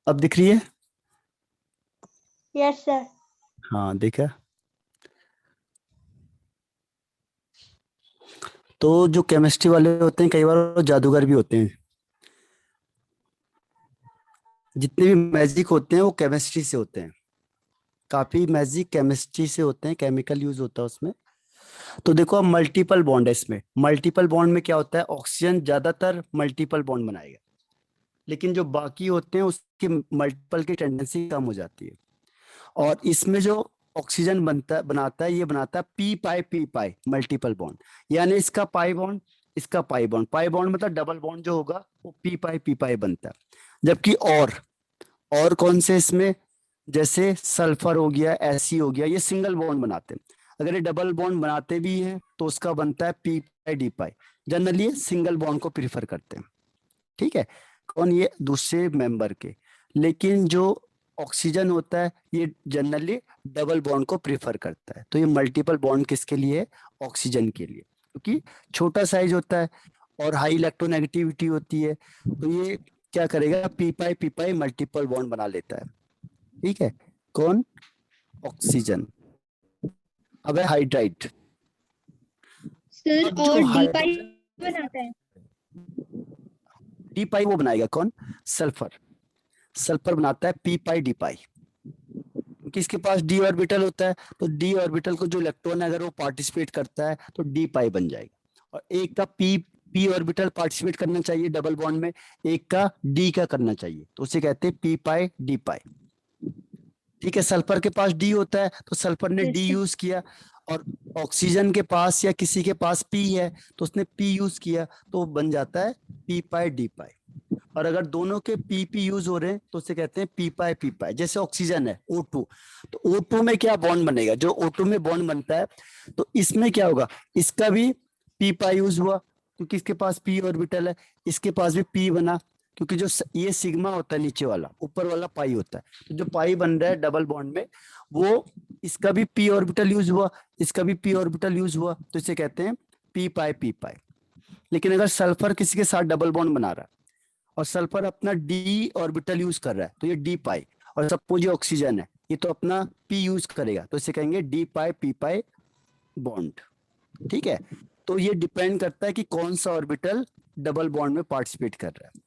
अब दिख रही है? Yes sir. हाँ देखा। तो जो केमिस्ट्री वाले होते हैं कई बार वो जादूगर भी होते हैं। जितने भी मैजिक होते हैं वो केमिस्ट्री से होते हैं। काफी मैजिक केमिस्ट्री से होते हैं, केमिकल यूज होता है उसमें। तो देखो अब मल्टीपल बॉन्ड है इसमें। मल्टीपल बॉन्ड में क्या होता है, ऑक्सीजन ज्यादातर मल्टीपल बॉन्ड बनाएगा, लेकिन जो बाकी होते हैं उसकी मल्टीपल की टेंडेंसी कम हो जाती है। और इसमें जो ऑक्सीजन बनाता है, ये बनाता है पी पाई मल्टीपल बॉन्ड। यानी इसका पाई बॉन्ड, इसका पाई बॉन्ड मतलब डबल बॉन्ड जो होगा वो पी पाई बनता है। जबकि और कौन से इसमें, जैसे सल्फर हो गया, एसी हो गया, ये सिंगल बॉन्ड बनाते हैं। अगर ये डबल बॉन्ड बनाते भी हैं तो उसका बनता है पी पाई डी पाई। जनरली सिंगल बॉन्ड को प्रीफर करते हैं। ठीक है, कौन, ये दूसरे मेंबर के। लेकिन जो ऑक्सीजन होता है ये जनरली डबल बॉन्ड को प्रीफर करता है। तो ये मल्टीपल बॉन्ड किसके लिए है, ऑक्सीजन के लिए, क्योंकि छोटा साइज होता है और हाई इलेक्ट्रोनेगेटिविटी होती है। तो ये क्या करेगा, पी पाई मल्टीपल बॉन्ड बना लेता है। ठीक है, कौन, ऑक्सीजन। अब है हाइड्राइड। सर अब और जो डी पाई हाइड्रोजन बनाता है। डी पाई वो बनाएगा कौन, सल्फर। सल्फर बनाता है पी पाई डी पाई, क्योंकि इसके पास डी ऑर्बिटल होता है। तो डी ऑर्बिटल को जो इलेक्ट्रॉन है अगर वो पार्टिसिपेट करता है तो डी पाई बन जाएगा। और एक का पी पी ऑर्बिटल पार्टिसिपेट करना चाहिए डबल बॉन्ड में, एक का डी का करना चाहिए, तो उसे कहते हैं पी पाई डी पाई। ठीक है, सल्फर के पास डी होता है तो सल्फर ने यस डी सर। यूज किया। और ऑक्सीजन के पास या किसी के पास पी है तो उसने पी यूज किया, तो बन जाता है पी पाई डी पाई। और अगर दोनों के पी यूज हो रहे हैं तो उसे कहते हैं पी पाई। जैसे ऑक्सीजन है O2, तो O2 में क्या बॉन्ड बनेगा, जो O2 में बॉन्ड बनता है तो इसमें क्या होगा, इसका भी पी पाई यूज हुआ क्योंकि इसके पास पी ऑर्बिटल है, इसके पास भी पी बना क्योंकि जो ये सिग्मा होता है नीचे वाला, ऊपर वाला पाई होता है। तो जो पाई बन रहा है डबल बॉन्ड में वो, इसका भी पी ऑर्बिटल यूज हुआ, इसका भी पी ऑर्बिटल यूज हुआ, तो इसे कहते हैं पी पाई। लेकिन अगर सल्फर किसी के साथ डबल बॉन्ड बना रहा है और सल्फर अपना डी ऑर्बिटल यूज कर रहा है तो ये डी पाई। और सपोज ये ऑक्सीजन है, ये तो अपना पी यूज करेगा, तो इसे कहेंगे डी पाई पी पाई बॉन्ड। ठीक है, तो ये डिपेंड करता है कि कौन सा ऑर्बिटल डबल बॉन्ड में पार्टिसिपेट कर रहा है।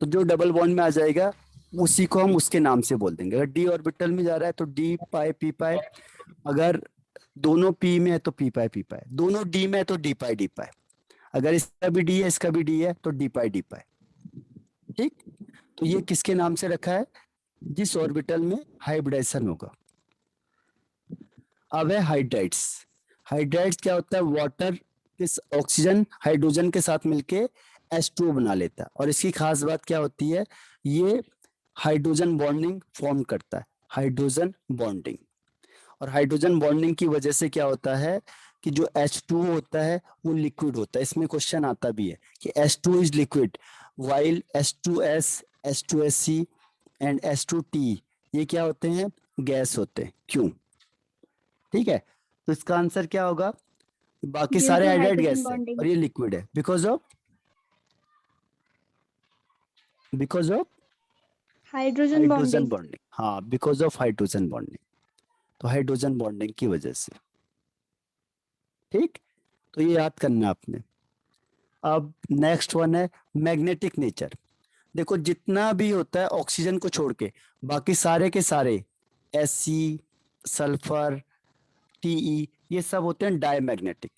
तो जो डबल बॉन्ड में आ जाएगा उसी को हम उसके नाम से बोल देंगे। अगर डी ऑर्बिटल में जा रहा है तो डी पाई पी पाई, अगर दोनों पी में है तो पी पाई, दोनों डी में है तो डी पाई, अगर इसका भी डी है इसका भी डी है तो डी पाई। ठीक, तो ये किसके नाम से रखा है, जिस ऑर्बिटल में हाइब्रिडाइजेशन होगा। अब है हाइड्राइड्स। हाइड्राइड्स क्या होता है, वाटर किस ऑक्सीजन हाइड्रोजन के साथ मिलके H2O बना लेता है। और इसकी खास बात क्या होती है, ये हाइड्रोजन बॉन्डिंग फॉर्म करता है, हाइड्रोजन बॉन्डिंग। और हाइड्रोजन बॉन्डिंग की वजह से क्या होता है कि जो H2O होता है वो लिक्विड होता है। इसमें क्वेश्चन आता भी है कि H2 is liquid while H2S, H2SC and H2T ये क्या होते हैं, गैस होते हैं, क्यों। ठीक है, तो इसका आंसर क्या होगा, बाकी ड्यू सारे टू हाइड्राइड हाइड्रोजन गैस है बॉन्डिंग। और ये लिक्विड है because of hydrogen hydrogen bonding. Bonding. हाँ, बिकॉज ऑफ हाइड्रोजन बॉन्डिंग, तो हाइड्रोजन बॉन्डिंग की वजह से। ठीक, तो ये याद करना है आपने। अब नेक्स्ट वन है मैग्नेटिक नेचर। देखो जितना भी होता है ऑक्सीजन को छोड़ के बाकी सारे के सारे, Sc, सल्फर, Te, ये सब होते हैं डायमैग्नेटिक।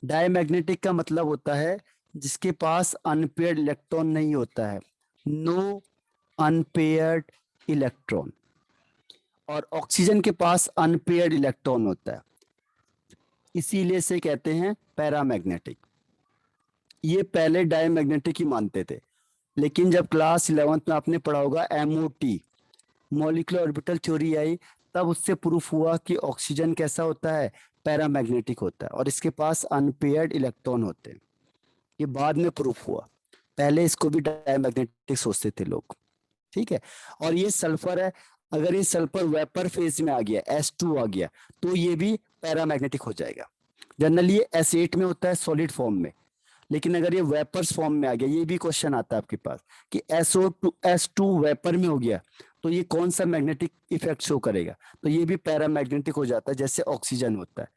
डायमैग्नेटिक का मतलब होता है जिसके पास अनपेयर्ड इलेक्ट्रॉन नहीं होता है, नो अनपेयर्ड इलेक्ट्रॉन। और ऑक्सीजन के पास अनपेयर्ड इलेक्ट्रॉन होता है, इसीलिए से कहते हैं पैरामैग्नेटिक। ये पहले डायमैग्नेटिक ही मानते थे, लेकिन जब क्लास 11th में आपने पढ़ा होगा MOT, मॉलिक्यूलर ऑर्बिटल थ्योरी आई, तब उससे प्रूफ हुआ कि ऑक्सीजन कैसा होता है, पैरामैग्नेटिक होता है और इसके पास अनपेयर्ड इलेक्ट्रॉन होते हैं। ये बाद में प्रूफ हुआ, पहले इसको भी डायमैग्नेटिक सोचते थे लोग। ठीक है, और ये सल्फर है, अगर ये सल्फर वेपर फेज में आ गया, S2 आ गया, तो ये भी पैरामैग्नेटिक हो जाएगा। जनरली ये S8 में होता है सॉलिड फॉर्म में, लेकिन अगर ये वेपर्स फॉर्म में आ गया, ये भी क्वेश्चन आता है आपके पास कि SO2 वेपर में हो गया, तो ये कौन सा मैग्नेटिक इफेक्ट शो करेगा, तो ये भी पैरामैग्नेटिक हो जाता है जैसे ऑक्सीजन होता है,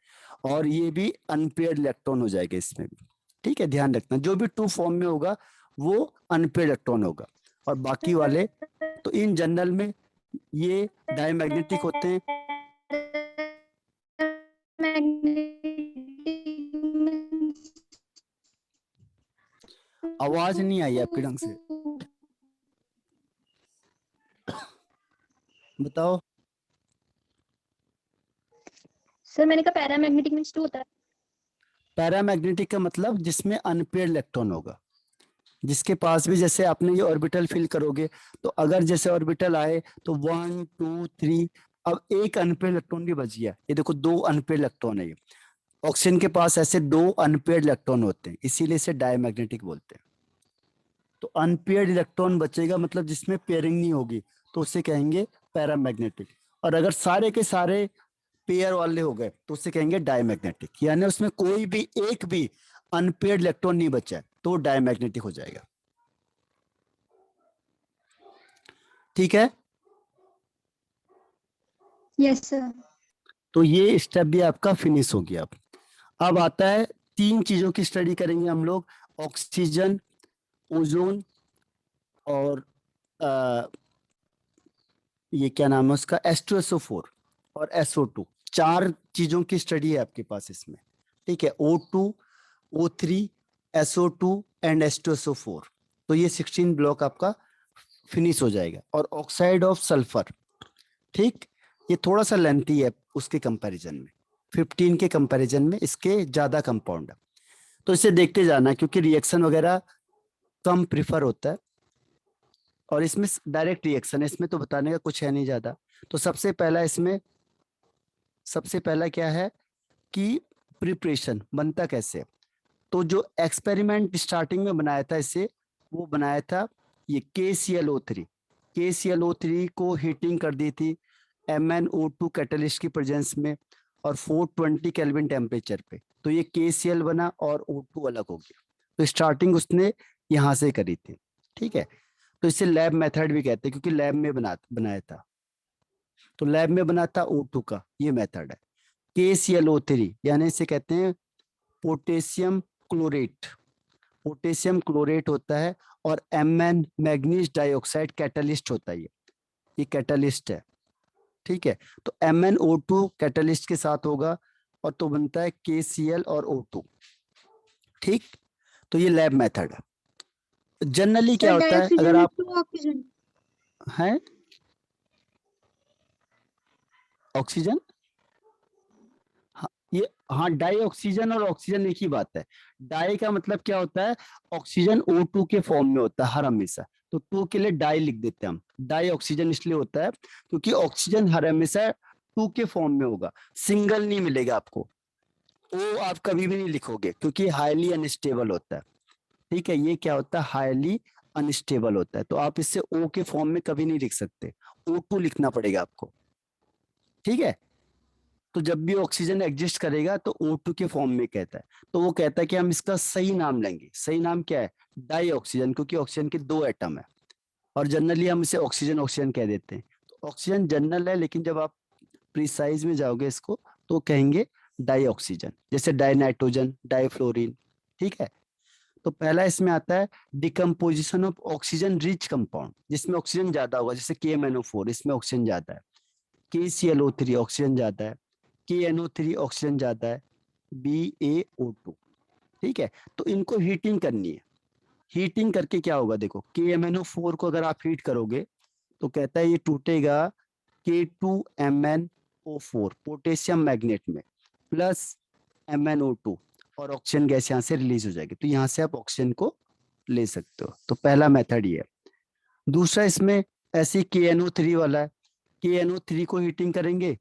और ये भी अनपेयर्ड इलेक्ट्रॉन हो जाएगा इसमें भी। ठीक है, ध्यान रखना जो भी टू फॉर्म में होगा वो अनपेयर्ड इलेक्ट्रॉन होगा, और बाकी वाले तो इन जनरल में ये डायमैग्नेटिक होते हैं। आवाज नहीं आई आपके ढंग से, बताओ। सर मैंने कहा पैरामैग्नेटिक मींस टू होता है। पैरामैग्नेटिक का मतलब जिसमें अनपेयर्ड इलेक्ट्रॉन होगा, जिसके पास भी, जैसे आपने ये ऑर्बिटल फिल करोगे तो अगर जैसे ऑर्बिटल आए तो 1 2 3, अब एक अनपेयर्ड इलेक्ट्रॉन भी बच गया, ये देखो दो अनपेयर्ड इलेक्ट्रॉन है ये। ऑक्सीजन के पास ऐसे दो अनपेयर्ड इलेक्ट्रॉन होते हैं, इसीलिए इसे डायमैग्नेटिक बोलते हैं। तो अनपेयर्ड इलेक्ट्रॉन बचेगा मतलब जिसमें पेयरिंग नहीं होगी, तो उसे कहेंगे पैरामैग्नेटिक। और अगर सारे के सारे पेयर वाले हो गए तो उसे कहेंगे डायमैग्नेटिक, यानी उसमें कोई भी एक भी अनपेयर्ड इलेक्ट्रॉन नहीं बचा है तो डायमैग्नेटिक हो जाएगा। ठीक है, यस सर। तो ये स्टेप भी आपका फिनिश हो गया। अब आता है तीन चीजों की स्टडी करेंगे हम लोग, ऑक्सीजन, ओजोन और ये क्या नाम है उसका, H2SO4 और SO2। चार चीजों की स्टडी है आपके पास इसमें। ठीक है, O2, O3, SO2 and H2SO4। तो ये 16 ब्लॉक आपका फिनिश हो जाएगा। और ऑक्साइड ऑफ सल्फर, ठीक, ये थोड़ा सा लेंथी है उसके कंपैरिजन में, 15 के कंपैरिजन में इसके ज्यादा कंपाउंड है, तो इसे देखते जाना क्योंकि रिएक्शन वगैरह कम प्रिफर होता है, और इसमें डायरेक्ट रिएक्शन है, इसमें तो बताने का कुछ है नहीं ज्यादा। तो सबसे पहला इसमें, सबसे पहला क्या है कि प्रिपरेशन बनता कैसे है? तो जो एक्सपेरिमेंट स्टार्टिंग में बनाया था इसे, वो बनाया था ये KClO3। KClO3 को हीटिंग कर दी थी MnO2 कैटलिस्ट की प्रेजेंस में और 420 केल्विन टेम्परेचर पे, तो ये KCl बना और O2 अलग हो गया। तो स्टार्टिंग उसने यहाँ से करी थी। ठीक है, तो इसे लैब मेथड भी कहते हैं क्योंकि लैब में बनाया था, तो लैब में बना था O2 का ये मेथड है। KClO3 यानी इसे कहते हैं पोटेशियम क्लोरेट, पोटेशियम क्लोरेट होता है, और Mn मैग्नीज डाइऑक्साइड कैटलिस्ट होता है, ये कैटलिस्ट है। ठीक है, तो MnO2 कैटलिस्ट के साथ होगा और तो बनता है KCl और O2। ठीक, तो ये लैब मेथड है। जनरली क्या सर होता है डाइऑक्सीजन अगर मींस आप टू ऑक्सीजन। हैं ऑक्सीजन, हाँ ये, हाँ डाई ऑक्सीजन और ऑक्सीजन एक ही बात है। डाई का मतलब क्या होता है, ऑक्सीजन O2 के फॉर्म में होता है हर हमेशा, तो टू के लिए डाई लिख देते हैं हम। डाई ऑक्सीजन इसलिए होता है क्योंकि ऑक्सीजन हर हमेशा टू के फॉर्म में होगा, सिंगल नहीं मिलेगा आपको, ओ आप कभी भी नहीं लिखोगे क्योंकि हाईली अनस्टेबल होता है। ठीक है, ये क्या होता है, हाईली अनस्टेबल होता है, तो आप इससे ओ के फॉर्म में कभी नहीं लिख सकते, O2 लिखना पड़ेगा आपको। ठीक है, तो जब भी ऑक्सीजन एग्जिस्ट करेगा तो O2 के फॉर्म में कहता है, तो वो कहता है कि हम इसका सही नाम लेंगे। सही नाम क्या है, डाई ऑक्सीजन, क्योंकि ऑक्सीजन के दो एटम है, और जनरली हम इसे ऑक्सीजन ऑक्सीजन कह देते हैं। तो ऑक्सीजन जनरल है, लेकिन जब आप प्रिसाइज में जाओगे इसको तो कहेंगे डाई ऑक्सीजन, जैसे डाई नाइट्रोजन, डाई फ्लोरीन। ठीक है, तो पहला इसमें आता है decomposition of oxygen rich compound, जिसमें ऑक्सीजन ज्यादा होगा, जैसे KMnO4 इसमें ऑक्सीजन ज्यादा है, KClO3 ऑक्सीजन ज्यादा है, KNO3 ऑक्सीजन ज्यादा है, BaO2। ठीक है, तो इनको हीटिंग करनी है। हीटिंग करके क्या होगा, देखो KMnO4 को अगर आप हीट करोगे तो कहता है ये टूटेगा K2MnO4 पोटेशियम मैग्नेट में, प्लस MnO2, और ऑक्सीजन गैस यहाँ से रिलीज हो जाएगी, तो यहाँ से आप ऑक्सीजन को ले सकते हो। तो पहला मेथड ये है। दूसरा इसमें ऐसे KNO3 वाला है, KNO3 को हीटिंग करेंगे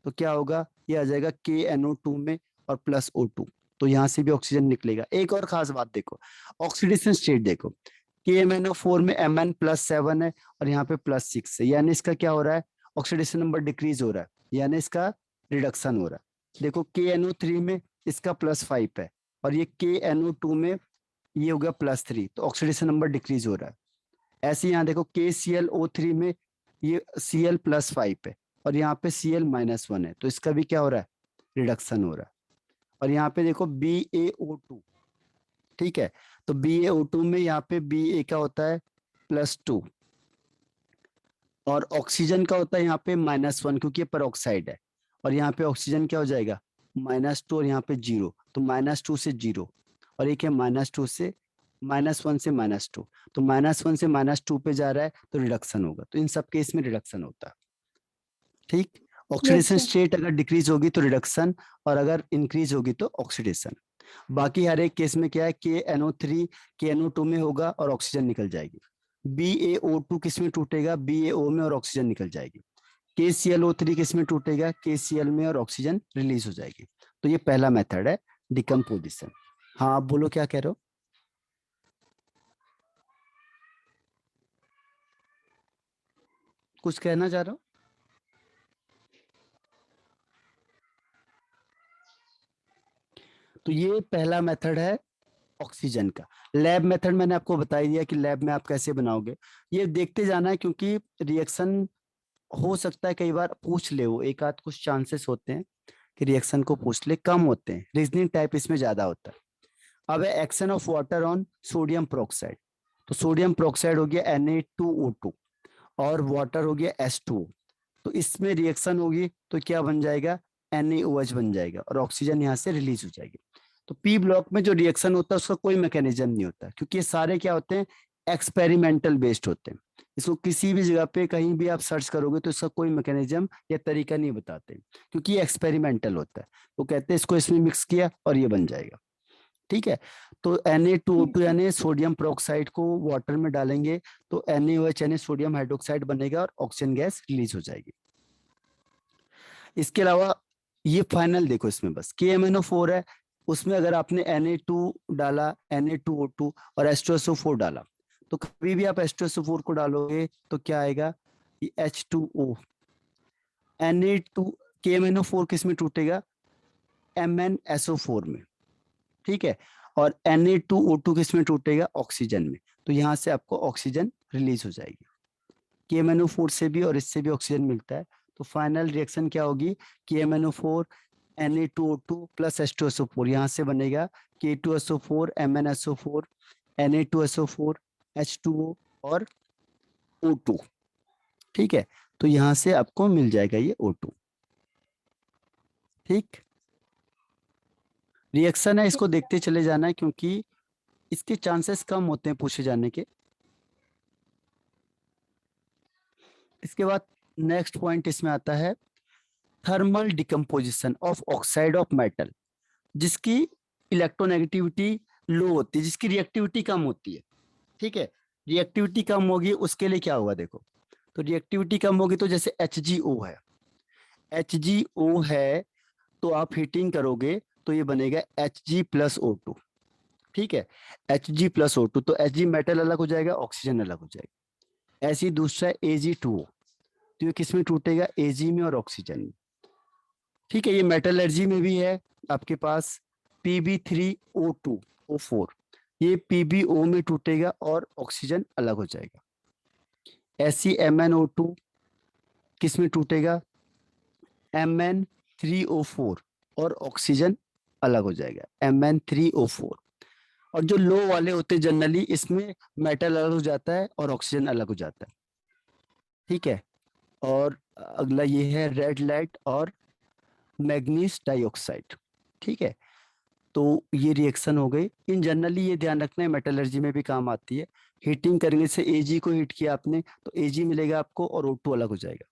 तो क्या होगा, ये आ जाएगा KNO2 में और प्लस O2, तो यहाँ से भी ऑक्सीजन निकलेगा। एक और खास बात देखो, ऑक्सीडेशन स्टेट देखो, KMnO4 में Mn+7 है और यहाँ पे +6 है, यानी इसका क्या हो रहा है, ऑक्सीडेशन नंबर डिक्रीज हो रहा है, यानी इसका रिडक्शन हो रहा है। देखो KNO3 में इसका +5 है और ये KNO2 में ये हो गया +3, तो ऑक्सीडेशन नंबर डिक्रीज हो रहा है। ऐसे यहाँ देखो KClO3 में ये Cl+5 है और यहाँ पे Cl-1 है, तो इसका भी क्या हो रहा है, रिडक्शन हो रहा है। और यहाँ पे देखो BaO2, ठीक है, तो BaO2 में यहाँ पे Ba का होता है +2 और ऑक्सीजन का होता है यहाँ पे -1, क्योंकि ये पेरोक्साइड है। और यहाँ पे ऑक्सीजन क्या हो जाएगा, -2 और यहाँ पे 0, तो -2 से 0 और एक है -2 से -1 से -2, तो -1 से -2 पे जा रहा है तो रिडक्शन होगा, तो इन सब केस में रिडक्शन होता है। ठीक, यस ऑक्सीडेशन सर। स्टेट अगर डिक्रीज होगी तो रिडक्शन और अगर इंक्रीज होगी तो ऑक्सीडेशन। बाकी हर एक केस में क्या है, KNO3 KNO2 में होगा और ऑक्सीजन निकल जाएगी। BaO2 किस में टूटेगा, BaO में और ऑक्सीजन निकल जाएगी। KClO3 किस में टूटेगा, KCl में और ऑक्सीजन रिलीज हो जाएगी। तो ये पहला मेथड है डिकम्पोजिशन। हाँ आप बोलो क्या कह रहे हो। कुछ कहना चाह रहे हो। तो ये पहला मेथड है ऑक्सीजन का। लैब मेथड मैंने आपको बता ही दिया कि लैब में आप कैसे बनाओगे, ये देखते जाना है, क्योंकि रिएक्शन हो सकता है कई बार पूछ ले, वो एक आध कुछ चांसेस होते हैं कि रिएक्शन को पूछ ले, कम होते हैं, रीजनिंग टाइप इसमें ज्यादा होता है। अब है action of water on sodium peroxide, तो सोडियम प्रोक्साइड हो गया Na2O2 और वाटर हो गया H2O, तो इसमें रिएक्शन होगी तो क्या बन जाएगा, NaOH बन जाएगा और ऑक्सीजन यहाँ से रिलीज हो जाएगी। तो पी ब्लॉक में जो रिएक्शन होता है उसका कोई मैकेनिज्म नहीं होता, क्योंकि ये सारे क्या होते हैं, एक्सपेरिमेंटल बेस्ड होते हैं। इसको किसी भी जगह पे कहीं भी आप सर्च करोगे तो इसका कोई मैकेनिज्म या तरीका नहीं बताते, क्योंकि ये एक्सपेरिमेंटल होता है। वो कहते हैं इसको इसमें मिक्स किया और ये बन जाएगा। ठीक है, तो Na2O2 यानी सोडियम प्रोक्साइड को वाटर में डालेंगे तो NaOH यानी सोडियम हाइड्रोक्साइड बनेगा और ऑक्सीजन गैस रिलीज हो जाएगी। इसके अलावा ये फाइनल देखो, इसमें बस KMnO4 है, उसमें अगर आपने Na2 डाला, Na2O2 और H2SO4 डाला, तो कभी भी आप H2SO4 को डालोगे तो क्या आएगा, ये H2O। Na2 KMnO4 किस में टूटेगा, MnSO4 में, ठीक है, और Na2O2 किस में टूटेगा, ऑक्सीजन में, तो यहाँ से आपको ऑक्सीजन रिलीज हो जाएगी। KMnO4 से भी और इससे भी ऑक्सीजन मिलता है, तो फाइनल रिएक्शन क्या होगी, KMnO4 Na2O2 प्लस H2SO4, यहाँ से बनेगा K2SO4 MnSO4 Na2SO4 H2O और O2। ठीक है, तो यहाँ से आपको मिल जाएगा ये O2। ठीक, रिएक्शन है, इसको देखते चले जाना है, क्योंकि इसके चांसेस कम होते हैं पूछे जाने के। इसके बाद नेक्स्ट पॉइंट इसमें आता है thermal decomposition of oxide of metal, जिसकी इलेक्ट्रोनेगेटिविटी लो होती है, जिसकी रिएक्टिविटी कम होती है। ठीक है, रिएक्टिविटी कम होगी उसके लिए क्या होगा, देखो, तो रिएक्टिविटी कम होगी तो जैसे HgO है, HgO है तो आप हीटिंग करोगे तो ये बनेगा Hg+O2। ठीक है, Hg+O2, तो Hg मेटल अलग हो जाएगा, ऑक्सीजन अलग हो जाएगा। ऐसे ही दूसरा Ag2O, तो ये किस में टूटेगा, Ag में और ऑक्सीजन में। ठीक है, ये मेटलर्जी में भी है आपके पास Pb3O2O4, ये PbO में टूटेगा और ऑक्सीजन अलग हो जाएगा। ऐसी MnO2 किस में टूटेगा, Mn3O4 और ऑक्सीजन अलग हो जाएगा, Mn3O4। और जो लो वाले होते हैं जनरली, इसमें मेटल अलग हो जाता है और ऑक्सीजन अलग हो जाता है। ठीक है, और अगला ये है रेड लाइट और मैग्नीज डाइऑक्साइड। ठीक है, तो ये रिएक्शन हो गई। इन जनरली ये ध्यान रखना है, मेटलर्जी में भी काम आती है। हीटिंग करने से Ag को हीट किया आपने तो Ag मिलेगा आपको और O2 अलग हो जाएगा।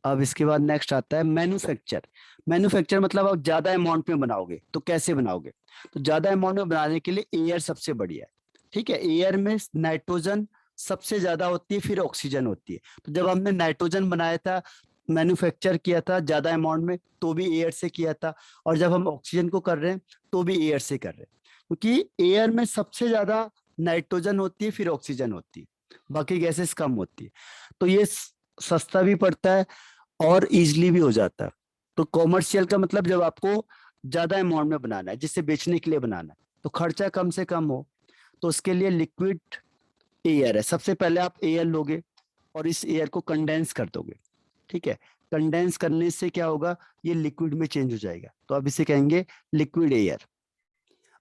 अब इसके बाद नेक्स्ट आता है मैन्युफैक्चर। मैन्युफैक्चर मतलब आप ज्यादा अमाउंट में बनाओगे तो कैसे बनाओगे, तो ज्यादा अमाउंट में बनाने के लिए एयर सबसे बढ़िया है। ठीक है, एयर में नाइट्रोजन सबसे ज्यादा होती है, फिर ऑक्सीजन होती है। तो जब हमने नाइट्रोजन बनाया था, मैन्युफैक्चर किया था ज्यादा अमाउंट में, तो भी एयर से किया था, और जब हम ऑक्सीजन को कर रहे हैं तो भी एयर से कर रहे हैं, क्योंकि एयर में सबसे ज्यादा नाइट्रोजन होती है, फिर ऑक्सीजन होती है, बाकी गैसेस कम होती है। तो ये सस्ता भी पड़ता है और इजीली भी हो जाता है। तो कॉमर्शियल का मतलब जब आपको ज्यादा अमाउंट में बनाना है, जिससे बेचने के लिए बनाना है, तो खर्चा कम से कम हो, तो उसके लिए लिक्विड एयर है। सबसे पहले आप एयर लोगे और इस एयर को कंडेंस कर दोगे, ठीक है। कंडेंस करने से क्या होगा, ये लिक्विड में चेंज हो जाएगा, तो अब इसे कहेंगे लिक्विड एयर।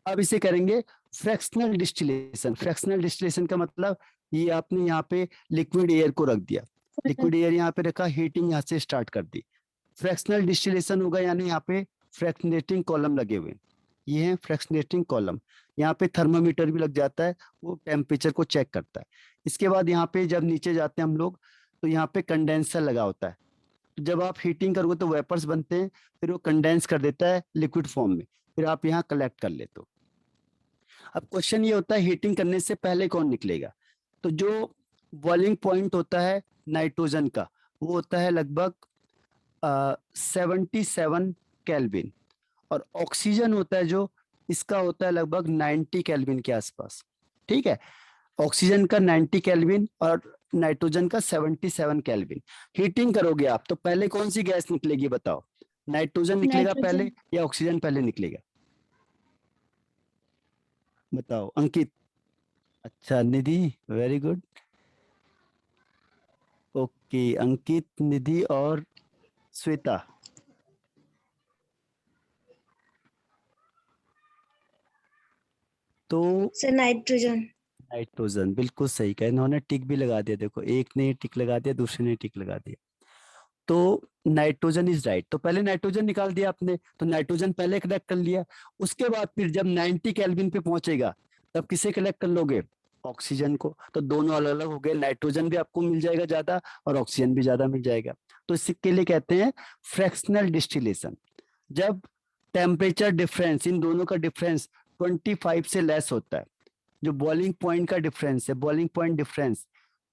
अब इसे करेंगे फ्रैक्शनल डिस्टिलेशन। फ्रैक्शनल डिस्टिलेशन का मतलब, ये आपने यहाँ पे लिक्विड एयर को रख दिया, लिक्विड एयर यहाँ पे रखा, हीटिंग यहाँ से स्टार्ट कर दी। फ्रैक्शनल डिस्टिलेशन होगा, यानी यहाँ पे फ्रैक्शनेटिंग कॉलम लगे हुए हैं, ये है फ्रैक्शनेटिंग कॉलम। यहाँ पे थर्मामीटर भी लग जाता है, वो टेम्परेचर को चेक करता है। इसके बाद यहाँ पे जब नीचे जाते हैं हम लोग, तो यहाँ पे कंडेंसर लगा होता है। जब आप हीटिंग करोगे तो वेपर्स बनते हैं, फिर वो कंडेंस कर देता है लिक्विड फॉर्म में, फिर आप यहाँ कलेक्ट कर लेते हो। अब क्वेश्चन ये होता है, हीटिंग करने से पहले कौन निकलेगा? तो जो बॉइलिंग पॉइंट होता है नाइट्रोजन का, वो होता है लगभग 77 केल्विन, और ऑक्सीजन होता है जो, इसका होता है लगभग 90 केल्विन के आसपास, ठीक है। ऑक्सीजन का 90 केल्विन और नाइट्रोजन का 77 केल्विन। हीटिंग करोगे आप तो पहले कौन सी गैस निकलेगी बताओ? नाइट्रोजन निकलेगा पहले नाइट्रोजन। या ऑक्सीजन पहले निकलेगा? बताओ अंकित। अच्छा निधि, वेरी गुड। ओके, अंकित, निधि और श्वेता। तो सर नाइट्रोजन। नाइट्रोजन, बिल्कुल सही कहा, इन्होंने टिक भी लगा दिया, देखो एक ने टिक लगा दिया, दूसरे ने टिक लगा दिया। तो नाइट्रोजन इज राइट। तो पहले नाइट्रोजन निकाल दिया आपने, तो नाइट्रोजन पहले कलेक्ट कर लिया। उसके बाद फिर जब 90 केल्विन पे पहुंचेगा, तब किसे कलेक्ट कर लोगे? ऑक्सीजन को। तो दोनों अलग अलग हो गए, नाइट्रोजन भी आपको मिल जाएगा ज्यादा और ऑक्सीजन भी ज्यादा मिल जाएगा। तो इसके लिए कहते हैं फ्रैक्शनल डिस्टिलेशन। जब टेम्परेचर डिफरेंस, इन दोनों का डिफरेंस 25 से लेस होता है, जो बॉइलिंग पॉइंट का डिफरेंस है, बॉइलिंग पॉइंट डिफरेंस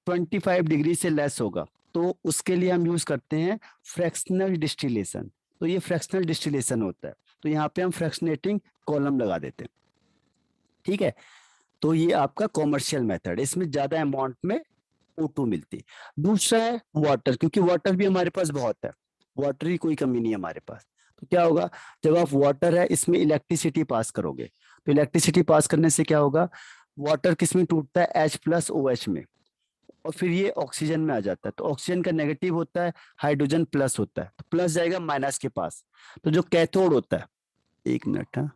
25 डिग्री से लेस होगा, तो उसके लिए हम यूज करते हैं फ्रैक्शनल डिस्टिलेशन। तो ये फ्रैक्शनल डिस्टिलेशन होता है, तो यहाँ पे हम फ्रैक्शनेटिंग कॉलम लगा देते हैं, ठीक है। तो ये आपका कॉमर्शियल मेथड है, इसमें ज्यादा अमाउंट में O2 मिलती है। दूसरा है वाटर, क्योंकि वाटर भी हमारे पास बहुत है, वाटर की कोई कमी नहीं है हमारे पास। तो क्या होगा, जब आप वाटर है इसमें इलेक्ट्रिसिटी पास करोगे, तो इलेक्ट्रिसिटी पास करने से क्या होगा, वाटर किस में टूटता है? H+OH में, और फिर ये ऑक्सीजन में आ जाता है। तो ऑक्सीजन का नेगेटिव होता है, हाइड्रोजन प्लस होता है, तो प्लस जाएगा माइनस के पास। तो जो कैथोड होता है, एक मिनट, हाँ,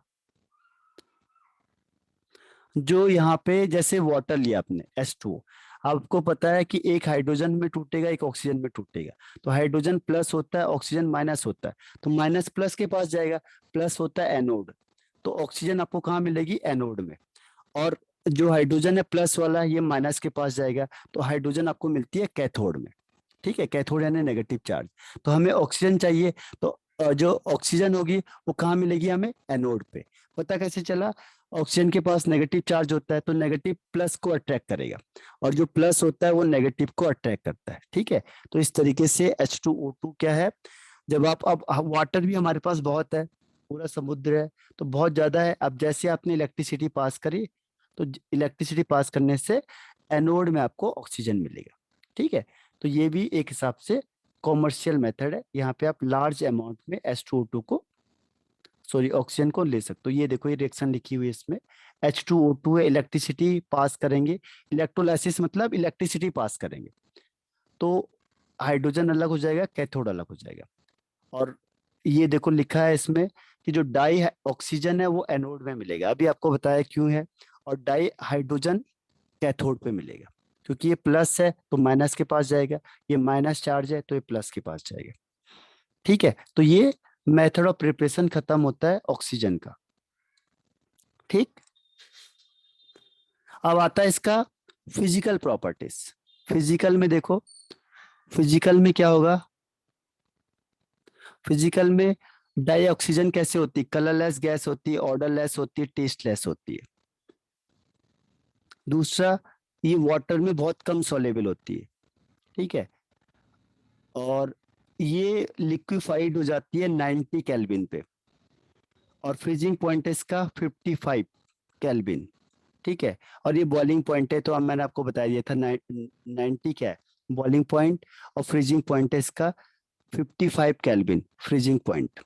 जो यहाँ पे जैसे वाटर लिया आपने H2O, आपको पता है कि एक हाइड्रोजन में टूटेगा, एक ऑक्सीजन में टूटेगा। तो हाइड्रोजन प्लस होता है, ऑक्सीजन माइनस होता है, तो माइनस प्लस के पास जाएगा, प्लस होता है एनोड। तो ऑक्सीजन आपको कहाँ मिलेगी? एनोड में। और जो हाइड्रोजन है प्लस वाला, ये माइनस के पास जाएगा, तो हाइड्रोजन आपको मिलती है कैथोड में, ठीक है। कैथोड यानी नेगेटिव चार्ज। तो हमें ऑक्सीजन चाहिए, तो जो ऑक्सीजन होगी वो कहाँ मिलेगी हमें? एनोड पे। पता कैसे चला? ऑक्सीजन के पास नेगेटिव चार्ज होता है, तो नेगेटिव प्लस को अट्रैक्ट करेगा, और जो प्लस होता है वो नेगेटिव को अट्रैक्ट करता है, ठीक है। तो इस तरीके से H2O2 क्या है, जब आप, अब वाटर भी हमारे पास बहुत है, पूरा समुद्र है, तो बहुत ज्यादा है। अब जैसे आपने इलेक्ट्रिसिटी पास करी, तो इलेक्ट्रिसिटी पास करने से एनोड में आपको ऑक्सीजन मिलेगा, ठीक है। तो ये भी एक हिसाब से कॉमर्शियल मेथड है, यहाँ पे आप लार्ज अमाउंट में H2O2 को, सॉरी, ऑक्सीजन को ले सकते हो। ये देखो, ये रिएक्शन लिखी हुई है इसमें, H2O2 है, इलेक्ट्रिसिटी पास करेंगे, इलेक्ट्रोलाइसिस मतलब इलेक्ट्रिसिटी पास करेंगे, तो हाइड्रोजन अलग हो जाएगा, कैथोड अलग हो जाएगा। और ये देखो लिखा है इसमें कि जो डाई ऑक्सीजन है वो एनोड में मिलेगा, अभी आपको बताया क्यों है। और डाई हाइड्रोजन कैथोड पे मिलेगा, क्योंकि ये प्लस है तो माइनस के पास जाएगा, ये माइनस चार्ज है तो ये प्लस के पास जाएगा, ठीक है। तो ये मेथड ऑफ प्रिपरेशन खत्म होता है ऑक्सीजन का, ठीक। अब आता है इसका फिजिकल प्रॉपर्टीज। फिजिकल में देखो, फिजिकल में क्या होगा, फिजिकल में डाई ऑक्सीजन कैसे होती है? कलरलेस गैस होती है, ऑर्डरलेस होती है, टेस्टलेस होती है। दूसरा, ये वाटर में बहुत कम सॉलेबल होती है, ठीक है। और ये लिक्विफाइड हो जाती है 90 केल्विन पे, और फ्रीजिंग पॉइंट है इसका 55 केल्विन, ठीक है। और ये बॉइलिंग पॉइंट है, तो अब मैंने आपको बता दिया था 90 क्या है बॉइलिंग पॉइंट, और फ्रीजिंग पॉइंट है इसका 55 केल्विन फ्रीजिंग पॉइंट।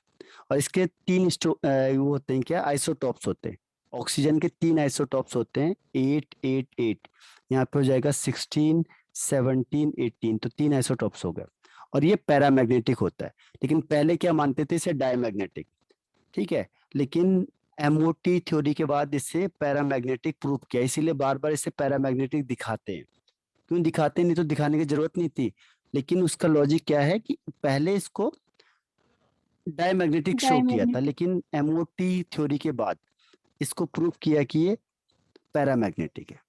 और इसके तीन वो होते हैं क्या, आइसोटॉप्स होते हैं, ऑक्सीजन के 3 आइसोटॉप्स होते हैं, 8 8 8, यहाँ पे हो जाएगा 16 17 18, तो 3 आइसोटॉप्स हो गए। और ये पैरामैग्नेटिक होता है, लेकिन पहले क्या मानते थे इसे, डायमैग्नेटिक। ठीक है, लेकिन एमओटी थ्योरी के बाद इसे पैरामैग्नेटिक प्रूव किया, इसीलिए बार बार इसे पैरामैग्नेटिक दिखाते हैं। क्यों दिखाते हैं, नहीं तो दिखाने की जरूरत नहीं थी, लेकिन उसका लॉजिक क्या है कि पहले इसको डायमैग्नेटिक शो किया था, डायमैग्नेटिक। लेकिन एमओटी थ्योरी के बाद इसको प्रूव किया कि ये पैरामैग्नेटिक है।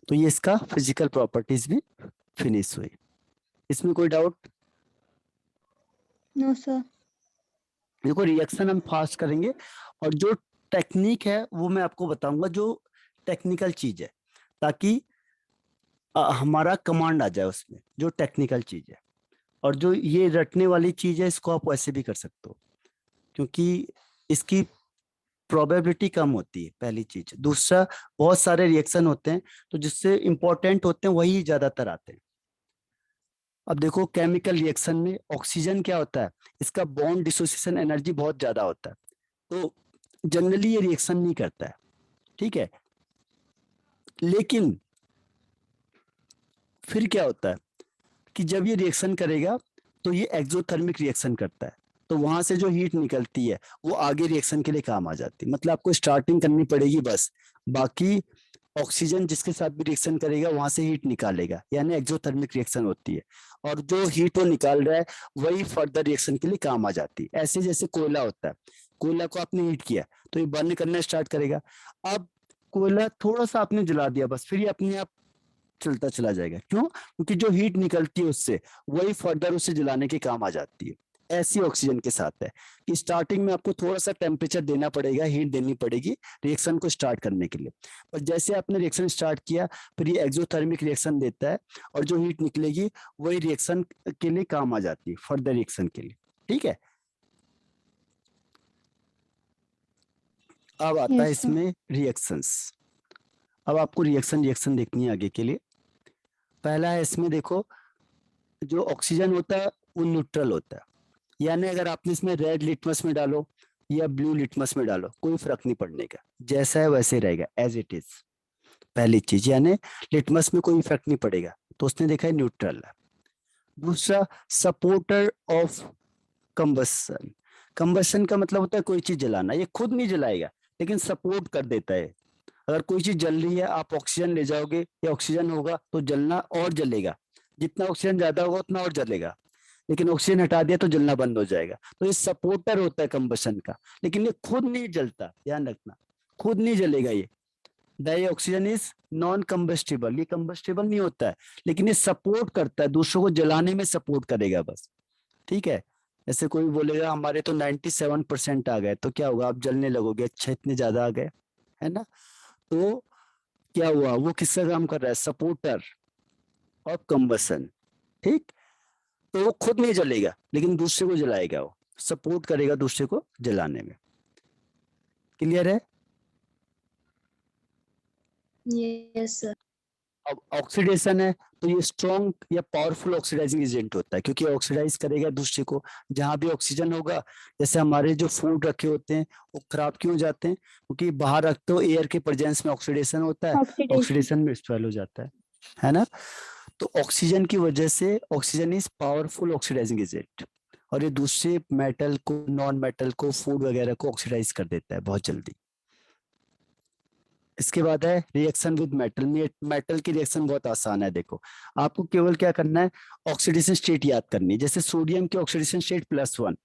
तो ये इसका फिजिकल प्रॉपर्टीज भी फिनिश हुई। इसमें कोई डाउट? No sir. देखो रिएक्शन हम फास्ट करेंगे, और जो टेक्निक है वो मैं आपको बताऊंगा, जो टेक्निकल चीज है, ताकि हमारा कमांड आ जाए उसमें, जो टेक्निकल चीज है। और जो ये रटने वाली चीज है इसको आप वैसे भी कर सकते हो, क्योंकि इसकी प्रोबेबिलिटी कम होती है, पहली चीज। दूसरा, बहुत सारे रिएक्शन होते हैं तो जिससे इंपॉर्टेंट होते हैं वही ज्यादातर आते हैं। अब देखो केमिकल रिएक्शन में ऑक्सीजन क्या होता है, इसका बॉन्ड डिसोसिएशन एनर्जी बहुत ज्यादा होता है, तो जनरली ये रिएक्शन नहीं करता है। ठीक है, लेकिन फिर क्या होता है कि जब ये रिएक्शन करेगा तो ये एक्सोथर्मिक रिएक्शन करता है, तो वहां से जो हीट निकलती है वो आगे रिएक्शन के लिए काम आ जाती है। मतलब आपको स्टार्टिंग करनी पड़ेगी बस, बाकी ऑक्सीजन जिसके साथ भी रिएक्शन करेगा वहां से हीट निकालेगा, यानी एक्सोथर्मिक रिएक्शन होती है। और जो हीट वो निकाल रहा है वही फर्दर रिएक्शन के लिए काम आ जाती है। ऐसे जैसे कोयला होता है, कोयला को आपने हीट किया तो ये बर्न करना स्टार्ट करेगा। अब कोयला थोड़ा सा आपने जला दिया बस, फिर ये अपने आप चलता चला जाएगा। क्यों? क्योंकि जो हीट निकलती है उससे वही फर्दर उसे जलाने के काम आ जाती है। ऐसी ऑक्सीजन के साथ है कि स्टार्टिंग में आपको थोड़ा सा टेम्परेचर देना पड़ेगा, हीट देनी पड़ेगी रिएक्शन को स्टार्ट करने के लिए। पर जैसे आपने रिएक्शन स्टार्ट किया फिर ये एक्सोथर्मिक रिएक्शन देता है, और जो हीट निकलेगी वही रिएक्शन के लिए काम आ जाती है, फर्दर रिएक्शन के लिए। ठीक है, अब आता है यस सर। इसमें रिएक्शंस। अब आपको रिएक्शन रिएक्शन देखनी है आगे के लिए। पहला है इसमें देखो, जो ऑक्सीजन होता है वो न्यूट्रल होता है, यानी अगर आपने इसमें रेड लिटमस में डालो या ब्लू लिटमस में डालो कोई फर्क नहीं पड़ने का, जैसा है वैसे ही रहेगा, एज इट इज। पहली चीज, यानी लिटमस में कोई इफेक्ट नहीं पड़ेगा, तो उसने देखा है न्यूट्रल है। दूसरा, सपोर्टर ऑफ कंबसन। कंबसन का मतलब होता है कोई चीज जलाना, ये खुद नहीं जलाएगा लेकिन सपोर्ट कर देता है। अगर कोई चीज जल रही है, आप ऑक्सीजन ले जाओगे या ऑक्सीजन होगा तो जलना और जलेगा, जितना ऑक्सीजन ज्यादा होगा उतना और जलेगा। लेकिन ऑक्सीजन हटा दिया तो जलना बंद हो जाएगा। तो ये सपोर्टर होता है कंबशन का, लेकिन ये खुद नहीं जलता, ध्यान रखना, खुद नहीं जलेगा ये। Dioxygen is non combustible, ये कंबस्टिबल नहीं होता है, लेकिन ये सपोर्ट करता है, दूसरों को जलाने में सपोर्ट करेगा बस। ठीक है, जैसे कोई बोलेगा हमारे तो 97% आ गए, तो क्या होगा, आप जलने लगोगे, अच्छा इतने ज्यादा आ गए, है ना। तो क्या हुआ, वो किसका काम कर रहा है, सपोर्टर ऑफ कंबसन। ठीक, तो वो खुद नहीं जलेगा लेकिन दूसरे को जलाएगा, वो सपोर्ट करेगा दूसरे को जलाने में। क्लियर है? Yes sir. अब ऑक्सीडेशन है, तो ये स्ट्रॉन्ग या पावरफुल ऑक्सीडाइजिंग एजेंट होता है, क्योंकि ऑक्सीडाइज करेगा दूसरे को। जहां भी ऑक्सीजन होगा, जैसे हमारे जो फूड रखे होते हैं वो खराब क्यों हो जाते हैं, क्योंकि बाहर रखते हो एयर के प्रेजेंस में ऑक्सीडेशन होता है, ऑक्सीडेशन। ऑक्सीडेशन में स्पॉइल हो जाता है ना। तो ऑक्सीजन की वजह से, oxygen is powerful oxidising agent, और ये दूसरे मेटल को, नॉन मेटल को, फूड वगैरह को ऑक्सीडाइज कर देता है बहुत जल्दी। इसके बाद है रिएक्शन विद मेटल। मेटल की रिएक्शन बहुत आसान है, देखो आपको केवल क्या करना है, ऑक्सीडेशन स्टेट याद करनी है। जैसे सोडियम की ऑक्सीडेशन स्टेट +1,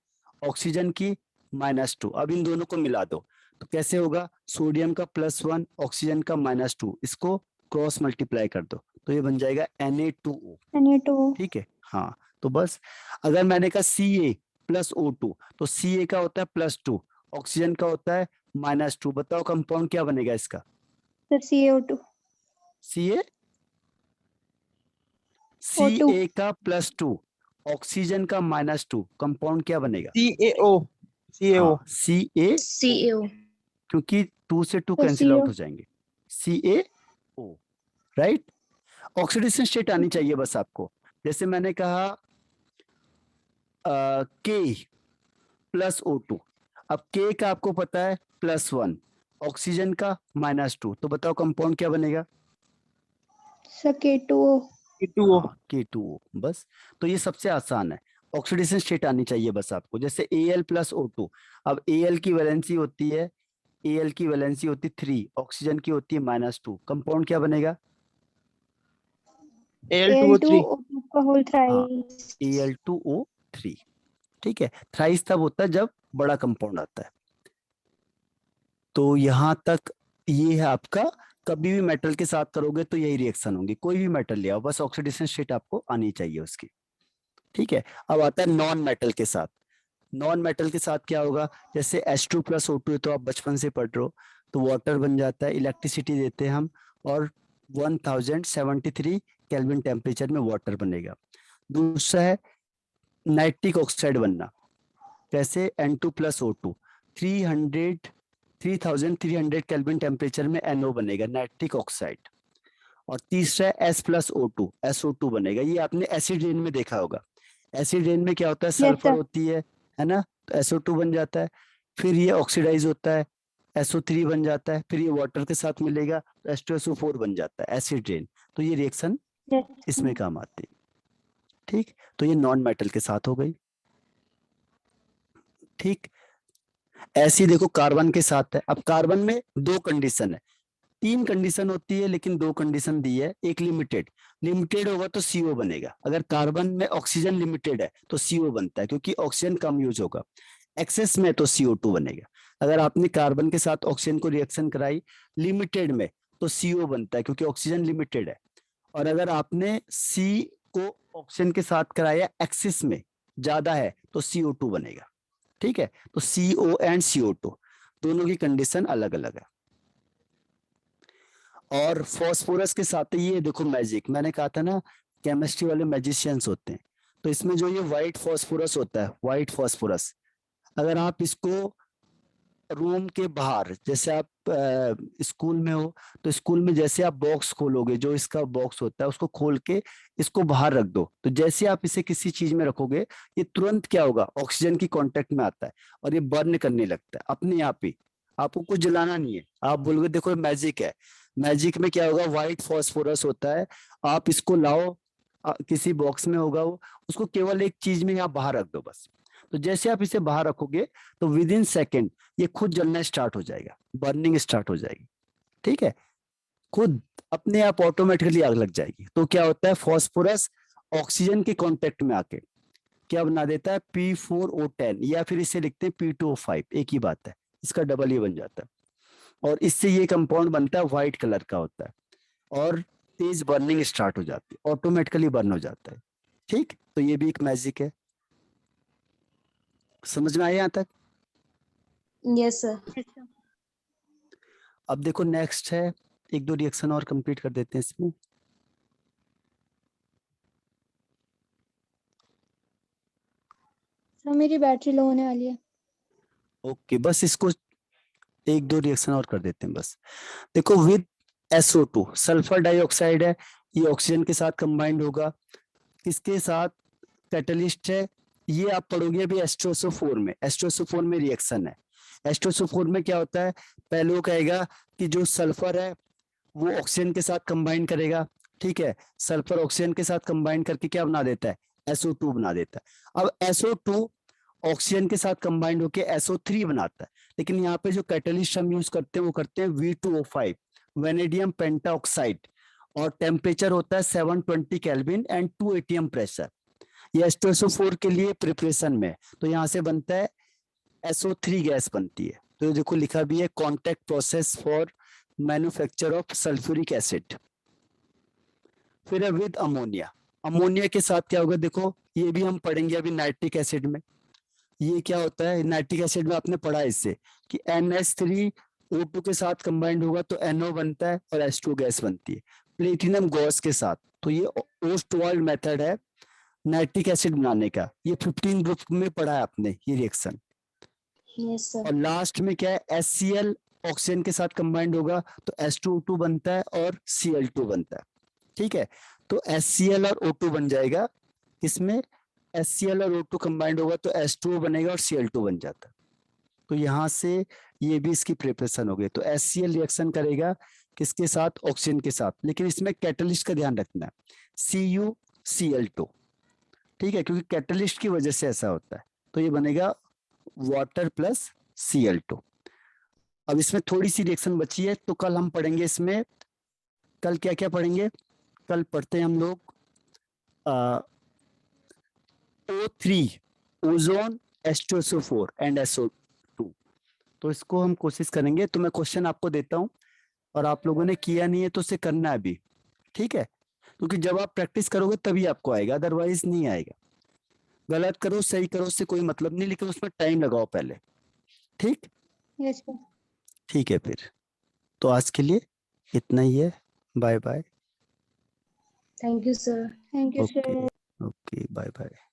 ऑक्सीजन की -2। अब इन दोनों को मिला दो तो कैसे होगा, सोडियम का +1, ऑक्सीजन का -2, इसको क्रॉस मल्टीप्लाई कर दो तो ये बन जाएगा Na2O। Na2। ठीक है, हाँ। तो बस, अगर मैंने कहा Ca+O2, तो Ca का होता है +2, ऑक्सीजन का होता है -2। बताओ कंपाउंड क्या बनेगा इसका, sir CaO2। Ca, O2। Ca का +2, ऑक्सीजन का -2, कंपाउंड क्या बनेगा? CaO। CaO। हाँ, Ca, CaO। क्योंकि 2 से 2 तो कैंसिल आउट CO। हो जाएंगे, CaO, राइट। ऑक्सीडेशन स्टेट आनी चाहिए बस आपको। जैसे मैंने कहा K +O2, अब K का आपको पता है +1, ऑक्सीजन का -2, तो बताओ कंपाउंड क्या बनेगा? Sir K2O। K2O। K2O, बस। तो ये सबसे आसान है, ऑक्सीडेशन स्टेट आनी चाहिए बस आपको। जैसे Al+O2, अब Al की वैलेंसी होती है, Al की वैलेंसी होती है 3, ऑक्सीजन की होती है -2, कंपाउंड क्या बनेगा? Al2O3। Al2O2 का होल हाँ, थ्राइस। Al2O3। ठीक है, थ्राइस तब होता है जब बड़ा कंपाउंड आता है। तो यहां तक ये है आपका। कभी भी मेटल के साथ करोगे तो यही रिएक्शन होंगी, कोई भी मेटल ले आओ, बस ऑक्सीडेशन स्टेट आपको आनी चाहिए उसकी। ठीक है, अब आता है नॉन मेटल के साथ। नॉन मेटल के साथ क्या होगा? जैसे H2+O2 तो आप बचपन से पढ़ रहे हो, तो वाटर बन जाता है, इलेक्ट्रिसिटी देते हैं हम, और 1073 केल्विन टेम्परेचर में वाटर बनेगा। दूसरा है नाइट्रिक ऑक्साइड बनना। कैसे? N2+O2, 3300 केल्विन टेम्परेचर में NO बनेगा, नाइट्रिक ऑक्साइड। और तीसरा है S+O2, SO2 बनेगा। ये आपने एसिड रेन में देखा होगा। एसिड रेन में क्या होता है? Yes sulphur sir. होती है ना, तो SO2 बन जाता है, फिर ये ऑक्सीडाइज होता है, SO3 बन जाता है, फिर ये वाटर के साथ मिलेगा तो H2SO4 बन जाता है, एसिड रेन। तो ये रिएक्शन यस इसमें काम आती है। ठीक, तो ये नॉन मेटल के साथ हो गई। ठीक, ऐसी देखो कार्बन के साथ है। अब कार्बन में दो कंडीशन है, तीन कंडीशन होती है लेकिन दो कंडीशन दी है। एक लिमिटेड, लिमिटेड होगा तो CO बनेगा। अगर कार्बन में ऑक्सीजन लिमिटेड है तो CO बनता है, क्योंकि ऑक्सीजन कम यूज होगा। एक्सेस में तो CO2 बनेगा। अगर आपने कार्बन के साथ ऑक्सीजन को रिएक्शन कराई लिमिटेड में तो CO बनता है, क्योंकि ऑक्सीजन लिमिटेड है। और अगर आपने C को ऑक्सीजन के साथ कराया एक्सिस में ज्यादा है तो CO2 बनेगा। ठीक है, तो CO एंड CO2 दोनों की कंडीशन अलग अलग है। और फॉस्फोरस के साथ ये देखो मैजिक, मैंने कहा था ना केमिस्ट्री वाले मैजिशियंस होते हैं। तो इसमें जो ये व्हाइट फॉस्फोरस होता है, व्हाइट फॉस्फोरस, अगर आप इसको रूम के बाहर, जैसे आप स्कूल में हो तो स्कूल में जैसे आप बॉक्स खोलोगे, जो इसका बॉक्स होता है उसको खोल के इसको बाहर रख दो, तो जैसे आप इसे किसी चीज में रखोगे ये तुरंत क्या होगा? ऑक्सीजन की कांटेक्ट में आता है और ये बर्न करने लगता है अपने आप ही। आपको कुछ जलाना नहीं है, आप बोलोगे देखो मैजिक है। मैजिक में क्या होगा? व्हाइट फॉस्फोरस होता है, आप इसको लाओ, किसी बॉक्स में होगा वो, उसको केवल एक चीज में आप बाहर रख दो बस। तो जैसे आप इसे बाहर रखोगे तो विद इन सेकेंड ये खुद जलना स्टार्ट हो जाएगा, बर्निंग स्टार्ट हो जाएगी। ठीक है, खुद अपने आप ऑटोमेटिकली आग लग जाएगी। तो क्या होता है? फॉस्फोरस ऑक्सीजन के कांटेक्ट में आके क्या बना देता है? P4O10, या फिर इसे लिखते हैं P2O5, एक ही बात है, इसका डबल ही बन जाता है। और इससे ये कंपाउंड बनता है, व्हाइट कलर का होता है और तेज बर्निंग स्टार्ट हो जाती है, ऑटोमेटिकली बर्न हो जाता है। ठीक, तो ये भी एक मैजिक है। समझ में आया यहाँ तक? Yes sir. अब देखो नेक्स्ट है, एक दो रिएक्शन और कंप्लीट कर देते हैं इसमें। सर मेरी बैटरी लो होने वाली है। ओके, बस इसको एक दो रिएक्शन और कर देते हैं बस। देखो विद SO2, सल्फर डाइऑक्साइड है, ये ऑक्सीजन के साथ कंबाइंड होगा, किसके साथ? कैटलिस्ट है। ये आप पढ़ोगे अभी H2SO4 में, H2SO4 में रिएक्शन है। H2SO4 में क्या होता है? पहले वो कहेगा कि जो सल्फर है वो ऑक्सीजन के साथ कंबाइन करेगा। ठीक है, सल्फर ऑक्सीजन के साथ कंबाइन करके क्या बना देता है? SO2 बना देता है। अब SO2 ऑक्सीजन के साथ कंबाइंड होकर SO3 बनाता है। लेकिन यहाँ पे जो कैटलिस्ट हम यूज करते हैं वो करते हैं V2O5, वेनेडियम पेंटाऑक्साइड, और टेम्परेचर होता है 720 केल्विन एंड 2 atm प्रेशर। ये H2SO4 के लिए प्रिपरेशन में, तो यहाँ से बनता है SO3 गैस बनती है। तो ये देखो लिखा भी है contact process for manufacture of sulphuric acid. फिर है विद अमोनिया। अमोनिया के साथ क्या होगा? देखो ये भी हम पढ़ेंगे अभी नाइट्रिक एसिड में। ये क्या होता है? नाइट्रिक एसिड में आपने पढ़ा है इससे कि NH3O2 के साथ कंबाइंड होगा तो NO बनता है और H2 गैस बनती है प्लेटिनम गॉस के साथ। तो ये ओस्टवाल्ड मेथड है नाइट्रिक एसिड बनाने का, ये 15 ग्रुप में पढ़ा है आपने ये रिएक्शन। Yes sir. और लास्ट में क्या है? HCl ऑक्सीजन के साथ कंबाइंड होगा तो H2O2 बनता है और Cl2 बनता है। ठीक है, तो HCl और O2 बन जाएगा, इसमें HCl और O2 कंबाइंड होगा तो H2O बनेगा और Cl2 बन जाता है। तो यहाँ से ये भी इसकी प्रिपरेशन हो गई। तो HCl रिएक्शन करेगा किसके साथ? ऑक्सीजन के साथ। लेकिन इसमें कैटलिस्ट का ध्यान रखना है, CuCl2, ठीक है, क्योंकि कैटलिस्ट की वजह से ऐसा होता है। तो ये बनेगा वाटर प्लस Cl2। अब इसमें थोड़ी सी रिएक्शन बची है, तो कल हम पढ़ेंगे इसमें। कल क्या क्या पढ़ेंगे? कल पढ़ते हैं हम लोग O3, ozone, H2SO4 and SO2। तो इसको हम कोशिश करेंगे। तो मैं क्वेश्चन आपको देता हूं और आप लोगों ने किया नहीं है तो उसे करना है अभी, ठीक है? क्योंकि जब आप प्रैक्टिस करोगे तभी आपको आएगा, अदरवाइज नहीं आएगा। गलत करो सही करो उससे कोई मतलब नहीं, लेकिन उसमें टाइम लगाओ पहले, ठीक? Yes sir. ठीक है फिर, तो आज के लिए इतना ही है। Bye bye. Thank you sir. Thank you okay sir. Okay, bye bye.